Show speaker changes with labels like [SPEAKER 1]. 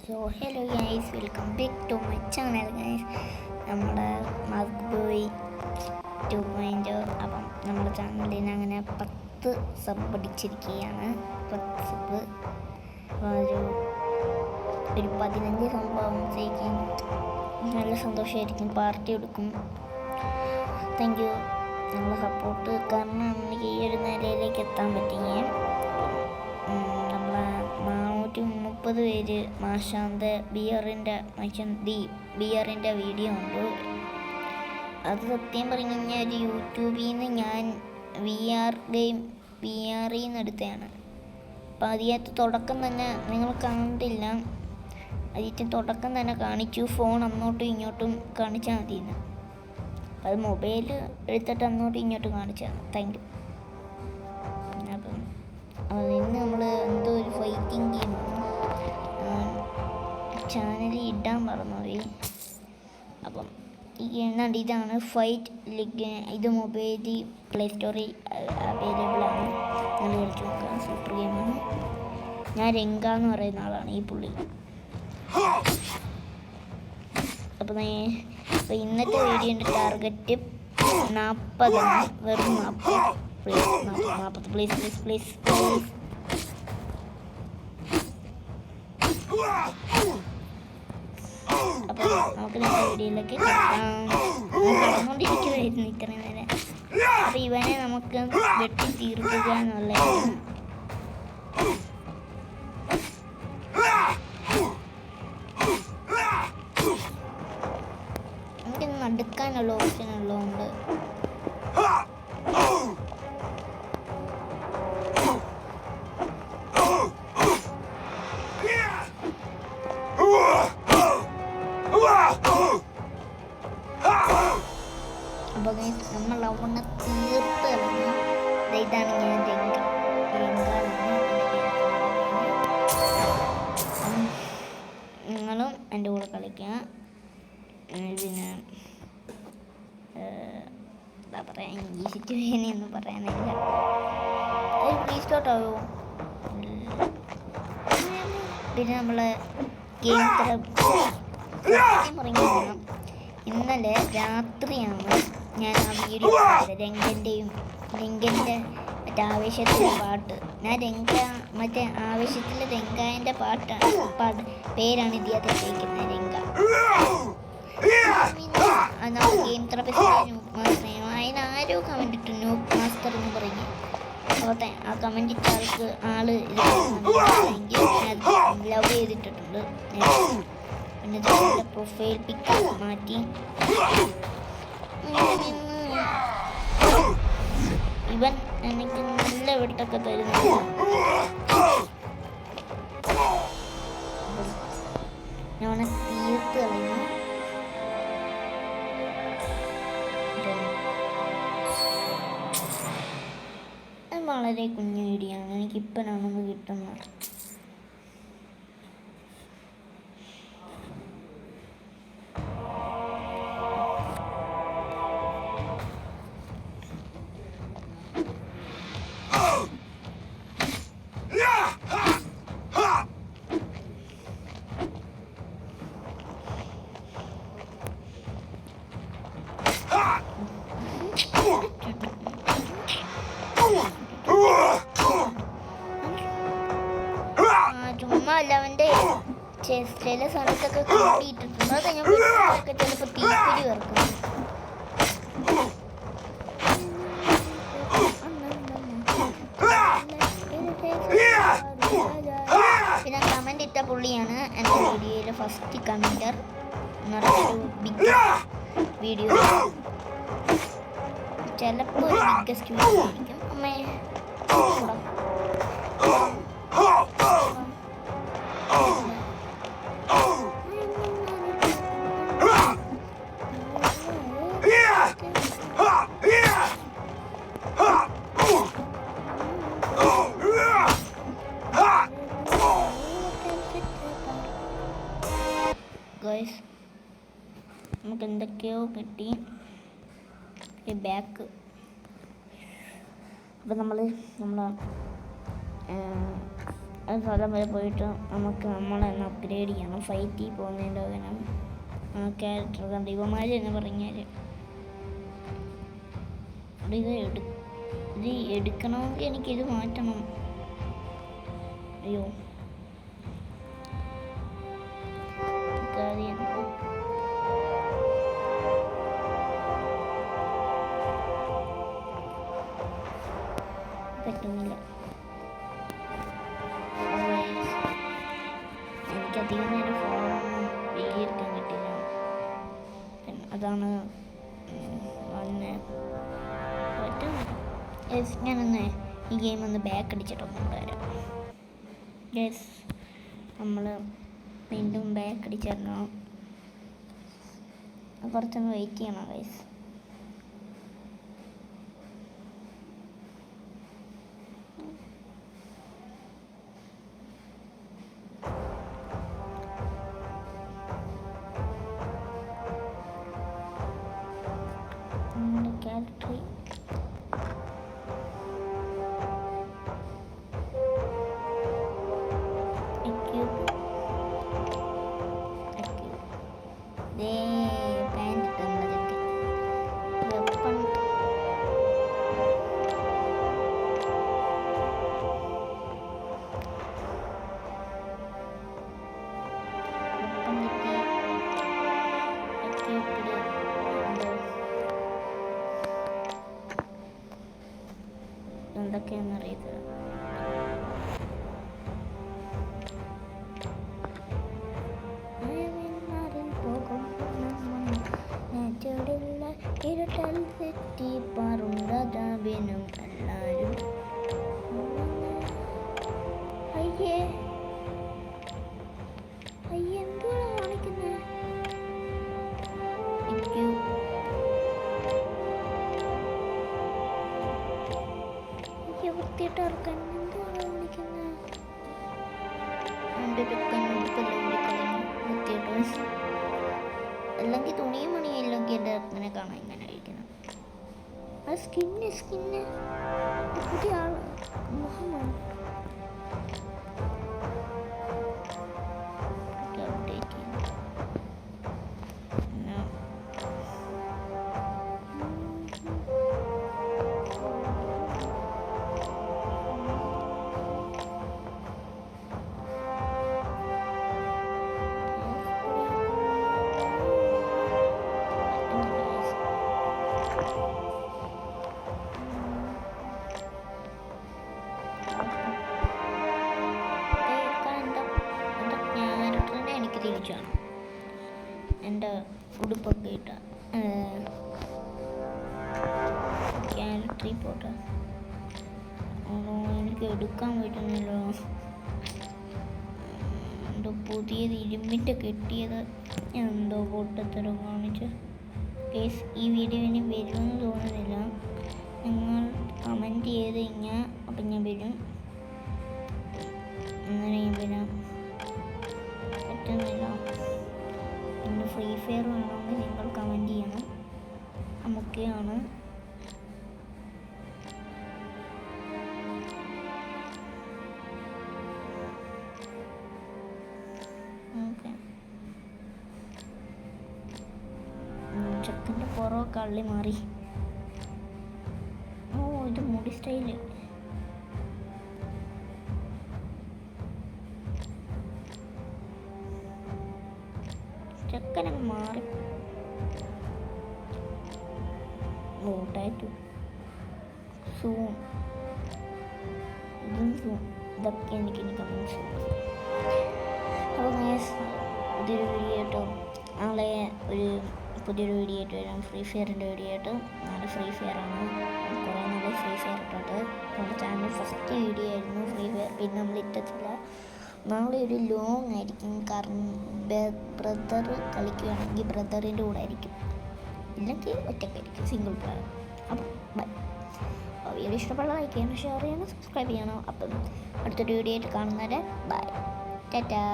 [SPEAKER 1] So hello guys, welcome back to my channel guys. നമ്മുടെ Mark Boy 2.0. അപ്പം നമ്മുടെ ചാനലിന് അങ്ങനെ 10 സബ് അടിച്ചിരിക്കുകയാണ്. 10 സബ് ഒരു 15 സംഭവത്തേക്കും നല്ല സന്തോഷമായിരിക്കും. പാർട്ടി എടുക്കും. Thank you. നമ്മുടെ സപ്പോർട്ട് കാരണം എനിക്ക് ഈ ഒരു നിലയിലേക്ക് എത്താൻ പറ്റിയേ. 30 പേര് മാഷാന്ത ബിയറിൻ്റെ വീഡിയോ ഉണ്ട്. അത് സത്യം പറഞ്ഞു കഴിഞ്ഞാൽ ഒരു യൂട്യൂബിൽ നിന്ന് ഞാൻ വി ആറിൽ നിന്ന് എടുത്തതാണ്. അപ്പം അതിനകത്ത് തുടക്കം തന്നെ നിങ്ങൾ കണ്ടില്ല. അതിൻ്റെ തുടക്കം തന്നെ കാണിച്ചു. ഫോൺ അങ്ങോട്ടും ഇങ്ങോട്ടും കാണിച്ചാൽ മതിയെന്ന്. അത് മൊബൈൽ എടുത്തിട്ട് അങ്ങോട്ടും ഇങ്ങോട്ടും കാണിച്ചതാണ്. Thank you. അപ്പം ഇന്ന് നമ്മൾ എന്തോ ഒരു ഫൈറ്റിംഗ് ഗെയിം ചാനലിൽ ഇടാൻ മറന്നുപോയി. അപ്പം ഈ എണ്ണ ഇതാണ് ഫൈറ്റ് ലീഗ്. ഇത് മൊബൈലിൽ പ്ലേ സ്റ്റോറിൽ അവൈലബിൾ ആണ്. നിങ്ങൾ കളിച്ച് നോക്കാം. സൂപ്പർ ഗെയിമാണ്. ഞാൻ രംഗ എന്ന് പറയുന്ന ആളാണ് ഈ പുള്ളി. അപ്പം ഇന്നത്തെ വീഡിയോൻ്റെ ടാർഗറ്റ് 40 ആണ്. വെറും 40. പ്ലീസ്. അപ്പോൾ നമുക്ക് നമ്മുടെ വീഡിയോയിലേക്ക് നടന്നുകൊണ്ടിരിക്കുമായിരുന്നു ഇത്രയും നേരം. അപ്പോൾ ഇവനെ നമുക്ക് വെട്ടി തീർക്കുക എന്നുള്ളതാണ്. നമുക്കിന്ന് നടുക്കാനുള്ള ഓപ്ഷൻ ഉള്ളതുകൊണ്ട് അപ്പോൾ നമ്മൾ അവിടെ തീർത്ത് കളഞ്ഞു. ഇതാണ് ഞാൻ നിങ്ങളും എൻ്റെ കൂടെ കളിക്കുക. പിന്നെ എന്താ പറയാ, ഇംഗ്ലീഷ് വേനൊന്നും പറയാനില്ല. റീസ്റ്റോർട്ടാവോ? പിന്നെ നമ്മളെ ഗെയിം ഇറങ്ങിയാണ്. ഇന്നലെ രാത്രിയാണ് ഞാൻ ആ വീഡിയോ രംഗൻ്റെ മറ്റേ ആവേശത്തിലെ പാട്ട്. ഞാൻ മറ്റേ ആവേശത്തിലെ രംഗായൻ്റെ പേരാണ് ഇതിനകത്ത് ഉപയോഗിക്കുന്നത്. രംഗ നമ്മൾ ഗെയിം ന്യൂബ് മാസ്റ്റർ. അതിനാരോ കമൻറ്റ് ഇട്ടു ന്യൂബ് മാസ്റ്റർ എന്ന് പറഞ്ഞ്. അപ്പോൾ ആ കമൻറ്റ് ഇട്ട ആള് ലവ് ചെയ്തിട്ടുണ്ട്. പിന്നെ പ്രൊഫൈൽ പിക്ക് മാറ്റി. ഇവൻ എനിക്ക് നല്ല വെട്ടൊക്കെ തരുന്നു. ഞാൻ തീർത്ത് കളയുന്നു. വളരെ കുഞ്ഞു വീഡിയോ ആണ്. എനിക്കിപ്പോഴാണെന്ന് കിട്ടുന്നത്. ചുമ്മാ അല്ല, അവൻ്റെ ചില സ്ഥലത്തൊക്കെ കൂട്ടിയിട്ടിട്ടുണ്ട്. അത് ഞാൻ ചിലപ്പോൾ തീപ്പൊരി വറക്കും. പിന്നെ കമൻ്റ് ഇട്ട പുള്ളിയാണ് എൻ്റെ വീഡിയോയിലെ ഫസ്റ്റ് കമൻറ്റർ. നിറച്ചൊരു ബിഗ് വീഡിയോ, ചിലപ്പോൾ ഒരു ബിഗ്ഗസ്റ്റ് വീഡിയോ ആയിരിക്കും. അമ്മേ ഗൈസ്, നമുക്ക് എന്തൊക്കെയോ കിട്ടി. ബാക്ക്. അപ്പം നമ്മൾ സ്ഥലം വരെ പോയിട്ട് നമുക്ക് നമ്മളെന്ന് അപ്ഗ്രേഡ് ചെയ്യണം. ഫൈറ്റിൽ പോകുന്നതിൻ്റെ പകരം ആ ക്യാരക്ടർ കണ്ട് ഇവന്മാർ എന്ന് പറഞ്ഞാൽ ഇത് എടുക്കണമെങ്കിൽ എനിക്കിത് മാറ്റണം. അയ്യോ കാര്യം പറ്റുന്നില്ല. എനിക്കധികം നേരം ഫോണൊന്നും വീട്ടിലിരിക്കാൻ കിട്ടില്ല. അതാണ് വന്ന് ഞാനൊന്ന് ഈ ഗെയിം ഒന്ന് ബാക്ക് അടിച്ചിട്ടൊന്നും വരാം. യെസ്, നമ്മൾ വീണ്ടും ബാക്ക് അടിച്ചിടണം. കുറച്ചൊന്ന് വെയിറ്റ് ചെയ്യണം ഗൈസ്. ക്യാരക്ടർ എന്തൊക്കെയാണെന്നറിയത്തില്ല. ഇരുട്ടൽ തെറ്റി പറണ്ടതാവിനും എല്ലാരും അയ്യേ എന്തുവാ കാണിക്കുന്നത്? വൃത്തിയിട്ട് ഇറക്കാൻ എന്തുവാണ് കാണിക്കുന്നത്? എൻ്റെ വൃത്തിയിട്ട് അല്ലെങ്കിൽ തുണിയും മണിയും ഇല്ലെങ്കിൽ എൻ്റെ അങ്ങനെ കാണാൻ ഇങ്ങനെ കഴിക്കണം. ആ സ്കിന്ന് പുതിയ ആൾ മുഹമ്മദ് അപ്ഡേറ്റ് ചെയ്യുന്നു. തിരിച്ചാണ് എൻ്റെ ഉടുപ്പൊക്കെ ഇട്ട ക്യാരക്ടറിൽ പോട്ടെ. എനിക്ക് എടുക്കാൻ പറ്റുന്നില്ല. എന്തോ പുതിയത് ഇരുമ്പിൻ്റെ കെട്ടിയത് എന്തോ പൊട്ടത്തരം കാണിച്ച്. കേസ് ഈ വീഡിയോ ഇനി വരുമെന്ന് തോന്നുന്നില്ല. നിങ്ങൾ കമൻറ്റ് ചെയ്ത് കഴിഞ്ഞാൽ അപ്പം ഞാൻ വരും. അങ്ങനെ ഞാൻ വരാം. പറ്റുന്നില്ല. പിന്നെ ഫ്രീ ഫയർ വേണമെങ്കിൽ നിങ്ങൾ കമൻറ്റ് ചെയ്യണം. നമുക്കാണ് ഓക്കെ. ചെക്കൻ്റെ പുറമൊക്കെ കള്ളി മാറി. ഓ ഇത് മുടി സ്റ്റൈല്. ചെക്കനങ്ങ് മാറി. ഓ ടാറ്റു സൂൺ ഇതും സൂൺ. ഇതൊക്കെ എനിക്ക് കമൻസ്. അപ്പോൾ പുതിയൊരു വീഡിയോ ആയിട്ടോ നാളെ പുതിയൊരു വീഡിയോ ആയിട്ട് വരാം. ഫ്രീ ഫയറിൻ്റെ വീഡിയോ ആയിട്ട്. നാളെ ഫ്രീ ഫയറാണ്. കുറേ നാളെ ഫ്രീ ഫയർ ഇട്ടിട്ട് നമ്മുടെ ചാനൽ ഫസ്റ്റ് വീഡിയോ ആയിരുന്നു ഫ്രീ ഫയർ. പിന്നെ നമ്മൾ ഇട്ടിട്ടില്ല. നാളെ ഒരു ലോങ് ആയിരിക്കും. കാരണം ബ്രദർ കളിക്കുകയാണെങ്കിൽ ബ്രദറിൻ്റെ കൂടെ ആയിരിക്കും, ഇല്ലെങ്കിൽ ഒറ്റയ്ക്കായിരിക്കും, സിംഗിൾ പ്ലെയർ. അപ്പം ബൈ. വീഡിയോ ഇഷ്ടപ്പെട്ട ലൈക്ക് ചെയ്യണം, ഷെയർ ചെയ്യണം, സബ്സ്ക്രൈബ് ചെയ്യണം. അപ്പം അടുത്തൊരു വീഡിയോ ആയിട്ട് കാണുന്നവരെ ബൈ, ടാറ്റാ.